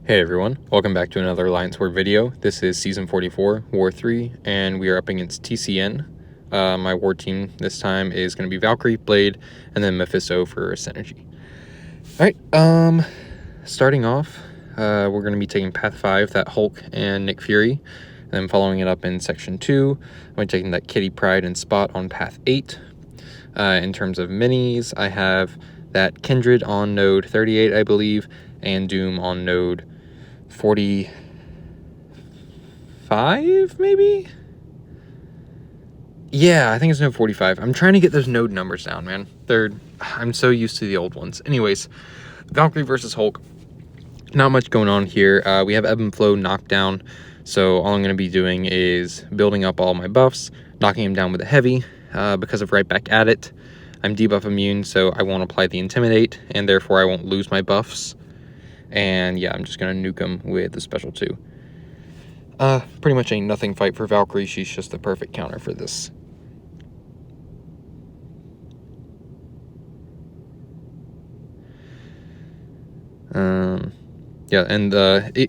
Hey everyone, welcome back to another Alliance War video. This is Season 44, War 3, and we are up against TCN. My war team this time is going to be Valkyrie, Blade, and then Mephisto for Synergy. Alright, starting off, we're going to be taking Path 5, that Hulk and Nick Fury, and then following it up in Section 2, I'm taking that Kitty, Pryde, and Spot on Path 8. In terms of minis, I have that Kindred on node 38, I believe, and Doom on node 45, maybe? Yeah, I think it's node 45. I'm trying to get those node numbers down, man. I'm so used to the old ones. Anyways, Valkyrie versus Hulk. Not much going on here. We have Ebb and Flow knockdown, so all I'm going to be doing is building up all my buffs, knocking him down with a heavy, because of right back at it. I'm debuff immune, so I won't apply the Intimidate, and therefore I won't lose my buffs. And yeah, I'm just going to nuke him with the special 2. Pretty much a nothing fight for Valkyrie. She's just the perfect counter for this. Yeah, and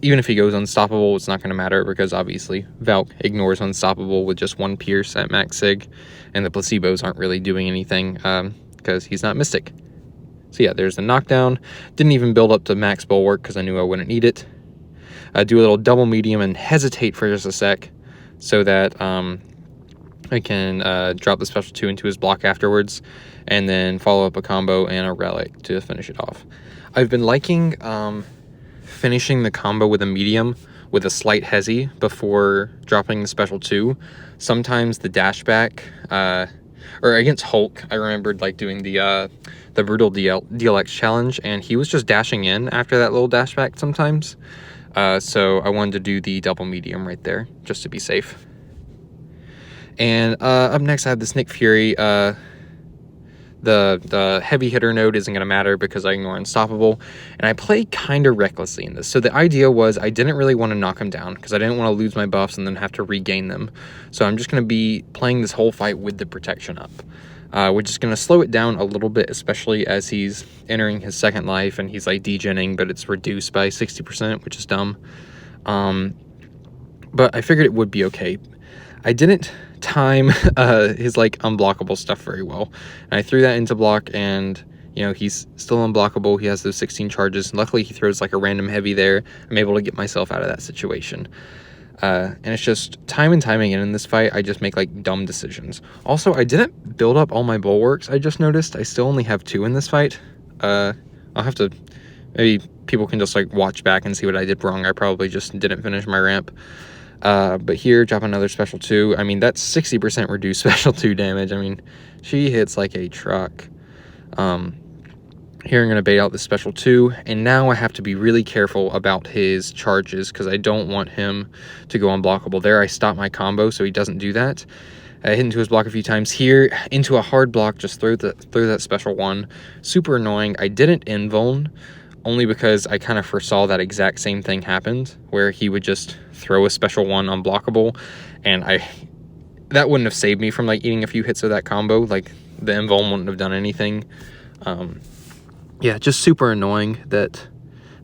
even if he goes unstoppable, it's not going to matter because obviously Valk ignores unstoppable with just 1 pierce at max sig, and the placebos aren't really doing anything because he's not Mystic. So yeah, there's the knockdown. Didn't even build up to max bulwark because I knew I wouldn't need it. Do a little double medium and hesitate for just a sec so that I can drop the special 2 into his block afterwards, and then follow up a combo and a relic to finish it off. I've been liking finishing the combo with a medium with a slight hesi before dropping the special 2. Sometimes the dash back, or against Hulk, I remembered like doing the brutal DLX challenge, and he was just dashing in after that little dash back sometimes. So I wanted to do the double medium right there just to be safe. And up next I have this Nick Fury. The heavy hitter node isn't going to matter because I ignore unstoppable, and I play kind of recklessly in this. So the idea was I didn't really want to knock him down because I didn't want to lose my buffs and then have to regain them. So I'm just going to be playing this whole fight with the protection up, which is going to slow it down a little bit, especially as he's entering his second life and he's like degenning, but it's reduced by 60%, which is dumb. But I figured it would be okay. I didn't time his like unblockable stuff very well, and I threw that into block, and you know, he's still unblockable. He has those 16 charges. Luckily he throws like a random heavy there. I'm able to get myself out of that situation, and it's just time and time again in this fight I just make like dumb decisions. Also, I didn't build up all my bulwarks. I just noticed I still only have 2 in this fight. I'll have to, maybe people can just like watch back and see what I did wrong. I probably just didn't finish my ramp. But here, drop another special 2. I mean, that's 60% reduced special 2 damage. I mean, she hits like a truck. Here I'm going to bait out the special 2, and now I have to be really careful about his charges because I don't want him to go unblockable. There, I stop my combo so he doesn't do that. I hit into his block a few times. Here, into a hard block, just throw that special 1. Super annoying. I didn't invuln, only because I kind of foresaw that exact same thing happened, where he would just throw a special 1 unblockable, and that wouldn't have saved me from like eating a few hits of that combo. Like the invuln wouldn't have done anything. Yeah, just super annoying that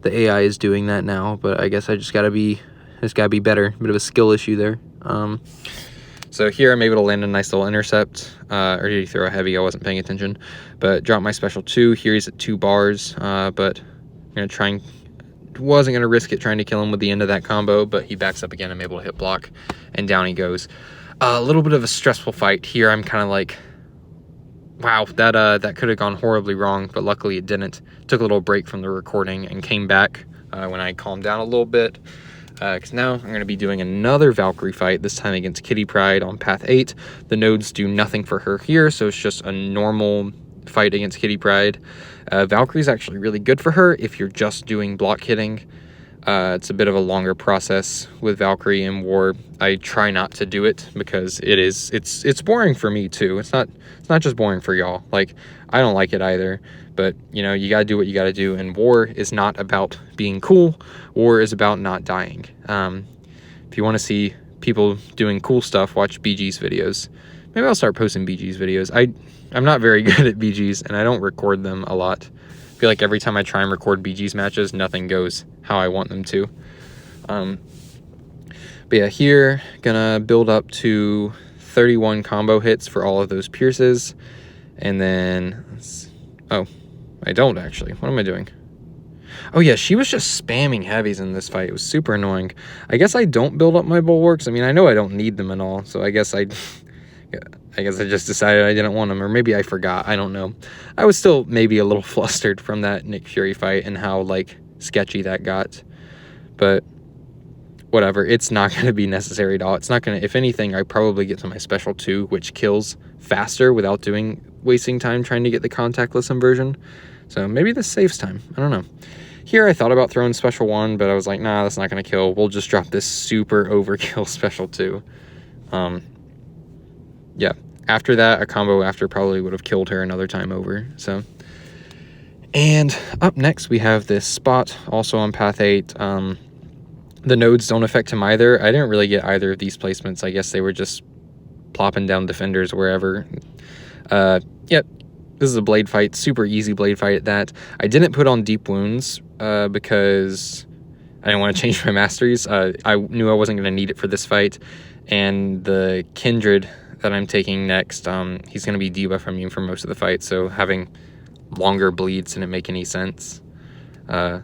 the AI is doing that now, but I guess I just gotta be better. Bit of a skill issue there. So here I'm able to land a nice little intercept, or did he throw a heavy? I wasn't paying attention, but drop my special 2. Here he's at 2 bars, but I'm gonna try and, wasn't gonna risk it trying to kill him with the end of that combo, but he backs up again. I'm able to hit block, and down he goes. A little bit of a stressful fight here. I'm kind of like, wow, that could have gone horribly wrong, but luckily it didn't. Took a little break from the recording and came back when I calmed down a little bit. Because now I'm going to be doing another Valkyrie fight, this time against Kitty Pryde on Path 8. The nodes do nothing for her here, so it's just a normal fight against Kitty Pryde. Valkyrie's actually really good for her if you're just doing block hitting. It's a bit of a longer process with Valkyrie in war. I try not to do it because it's boring for me too. It's not just boring for y'all. Like, I don't like it either, but you know, you gotta do what you gotta do, and war is not about being cool. War is about not dying. If you want to see people doing cool stuff, watch BG's videos. Maybe I'll start posting BG's videos. I'm not very good at BG's, and I don't record them a lot. I feel like every time I try and record BG's matches, nothing goes how I want them to. But yeah, here, gonna build up to 31 combo hits for all of those pierces. And then, oh, I don't actually. What am I doing? Oh yeah, she was just spamming heavies in this fight. It was super annoying. I guess I don't build up my bulwarks. I mean, I know I don't need them at all, so I guess I just decided I didn't want them, or maybe I forgot. I don't know. I was still maybe a little flustered from that Nick Fury fight and how, like, sketchy that got. But whatever, it's not going to be necessary at all. It's not going to, if anything, I probably get to my special 2, which kills faster without wasting time trying to get the contactless inversion. So maybe this saves time. I don't know. Here I thought about throwing special 1, but I was like, nah, that's not going to kill. We'll just drop this super overkill special 2. Yeah, after that, a combo after probably would have killed her another time over. So, and up next we have this Spot, also on path 8. The nodes don't affect him either. I didn't really get either of these placements. I guess they were just plopping down defenders wherever. Yep, this is a blade fight, super easy blade fight at that. I didn't put on deep wounds because I didn't want to change my masteries. I knew I wasn't going to need it for this fight, and the Kindred that I'm taking next, he's going to be debuff immune for most of the fight, so having longer bleeds didn't make any sense. If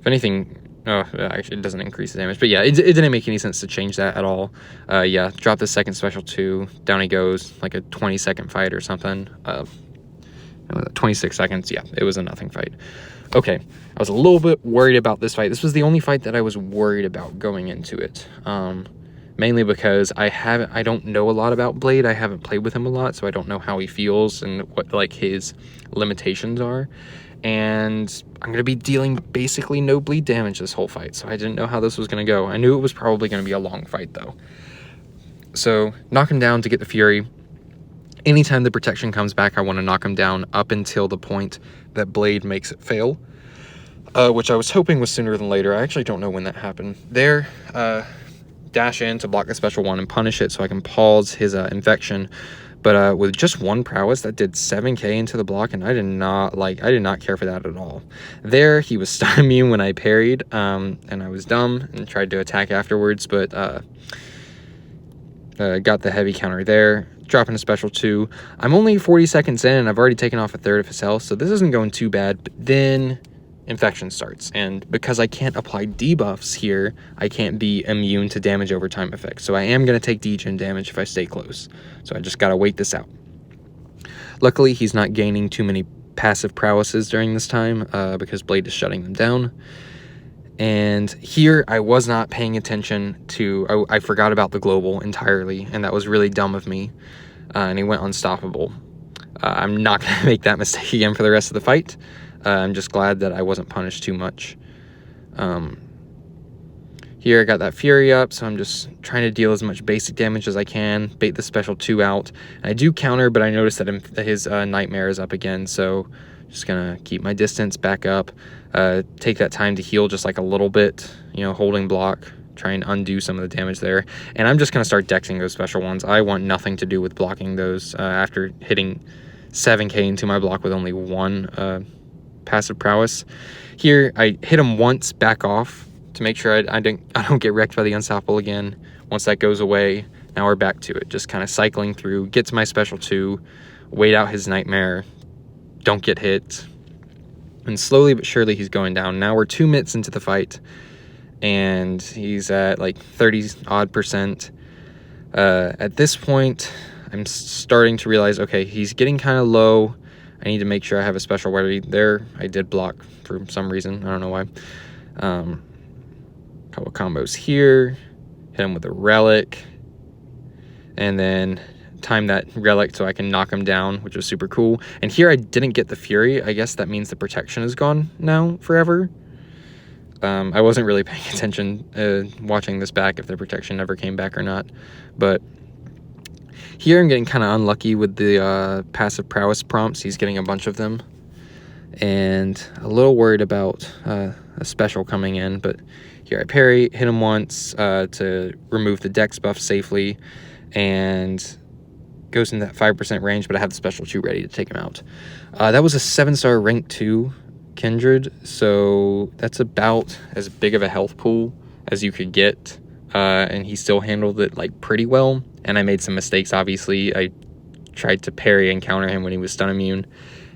anything, oh, actually it doesn't increase the damage, but yeah, it didn't make any sense to change that at all. Yeah, drop the second special 2, down he goes, like a 20-second fight or something. 26 seconds, yeah, it was a nothing fight. Okay, I was a little bit worried about this fight. This was the only fight that I was worried about going into it. Mainly because I don't know a lot about Blade. I haven't played with him a lot, so I don't know how he feels and what, like, his limitations are. And I'm going to be dealing basically no bleed damage this whole fight, so I didn't know how this was going to go. I knew it was probably going to be a long fight, though. So, knock him down to get the Fury. Anytime the protection comes back, I want to knock him down up until the point that Blade makes it fail. Which I was hoping was sooner than later. I actually don't know when that happened. There, dash in to block the special 1 and punish it so I can pause his infection. But with just 1 prowess, that did 7k into the block, and I did not care for that at all. There, he was stun immune when I parried, and I was dumb and tried to attack afterwards, but got the heavy counter there, dropping a special 2. I'm only 40 seconds in, and I've already taken off a third of his health, so this isn't going too bad. But then infection starts, and because I can't apply debuffs here, I can't be immune to damage over time effects, so I am going to take degen damage if I stay close, so I just gotta wait this out. Luckily, he's not gaining too many passive prowesses during this time, because Blade is shutting them down. And here, I was not paying attention to, I forgot about the global entirely, and that was really dumb of me, and he went unstoppable. I'm not going to make that mistake again for the rest of the fight. I'm just glad that I wasn't punished too much. Here I got that Fury up, so I'm just trying to deal as much basic damage as I can, bait the special 2 out. I do counter, but I noticed that his Nightmare is up again, so just gonna keep my distance, back up, take that time to heal just like a little bit, you know, holding block, try and undo some of the damage there. And I'm just gonna start dexing those special ones. I want nothing to do with blocking those after hitting 7k into my block with only 1 passive prowess. Here I hit him once, back off to make sure I don't get wrecked by the unstoppable again. Once that goes away, now we're back to it, just kind of cycling through, get to my special 2, wait out his Nightmare, don't get hit, and slowly but surely he's going down. Now we're 2 minutes into the fight, and he's at like 30-odd%. At this point, I'm starting to realize, okay, he's getting kind of low. I need to make sure I have a special ready. There, I did block for some reason. I don't know why. Couple combos here. Hit him with a relic. And then time that relic so I can knock him down, which was super cool. And here I didn't get the Fury. I guess that means the protection is gone now forever. I wasn't really paying attention watching this back if the protection ever came back or not. But here I'm getting kind of unlucky with the passive prowess prompts. He's getting a bunch of them. And a little worried about a special coming in. But here I parry, hit him once to remove the dex buff safely. And goes in that 5% range, but I have the special 2 ready to take him out. That was a 7-star rank 2 Kindred, so that's about as big of a health pool as you could get, and he still handled it like pretty well. And I made some mistakes, obviously. I tried to parry and counter him when he was stun immune,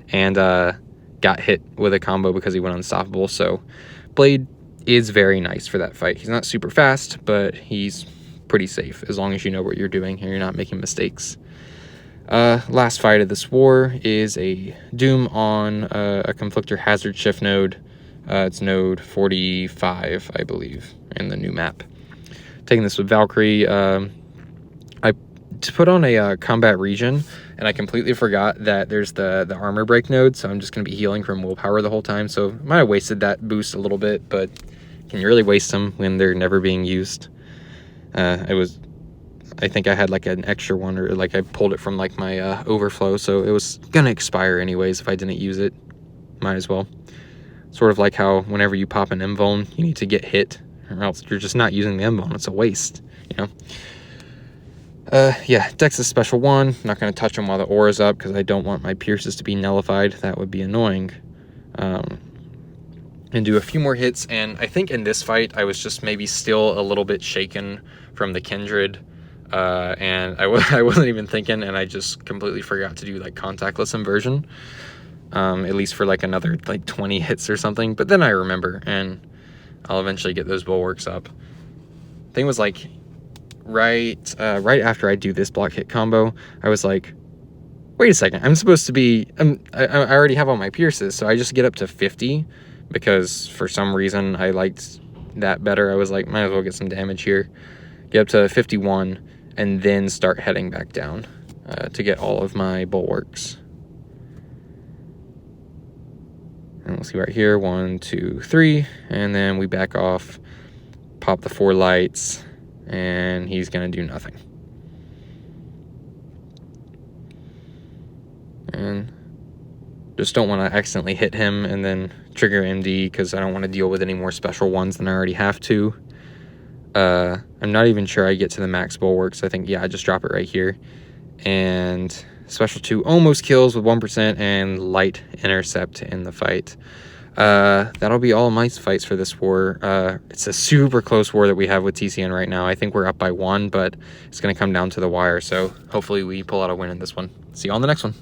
and got hit with a combo because he went unstoppable. So Blade is very nice for that fight. He's not super fast, but he's pretty safe as long as you know what you're doing and you're not making mistakes. Last fight of this war is a Doom on a Conflictor Hazard Shift node. It's node 45, I believe, in the new map. Taking this with Valkyrie. I put on a combat region, and I completely forgot that there's the armor break node, so I'm just going to be healing from willpower the whole time. So I might have wasted that boost a little bit, but can you really waste them when they're never being used? I think I had like an extra one, or like I pulled it from like my overflow, so it was gonna expire anyways if I didn't use it. Might as well. Sort of like how whenever you pop an M-Vuln, you need to get hit, or else you're just not using the M-Vuln. It's a waste, you know? Yeah, Dex is special 1. Not gonna touch him while the aura's up because I don't want my pierces to be nullified. That would be annoying. And do a few more hits, and I think in this fight I was just maybe still a little bit shaken from the Kindred. And I wasn't even thinking, and I just completely forgot to do like contactless inversion, at least for like another like 20 hits or something. But then I remember, and I'll eventually get those bulwarks up. Thing was like right after I do this block hit combo, I was like, wait a second, I'm supposed to be I already have all my pierces, so I just get up to 50 because for some reason I liked that better. I was like, might as well get some damage here. Get up to 51 and then start heading back down to get all of my bulwarks. And we'll see right here, 1, 2, 3, and then we back off, pop the 4 lights, and he's gonna do nothing. And just don't want to accidentally hit him and then trigger MD, because I don't want to deal with any more special ones than I already have to. I'm not even sure I get to the max bulwarks. I think, yeah, I just drop it right here. And special 2 almost kills with 1% and light intercept in the fight. That'll be all my fights for this war. It's a super close war that we have with TCN right now. I think we're up by 1, but it's going to come down to the wire. So hopefully we pull out a win in this one. See you on the next one.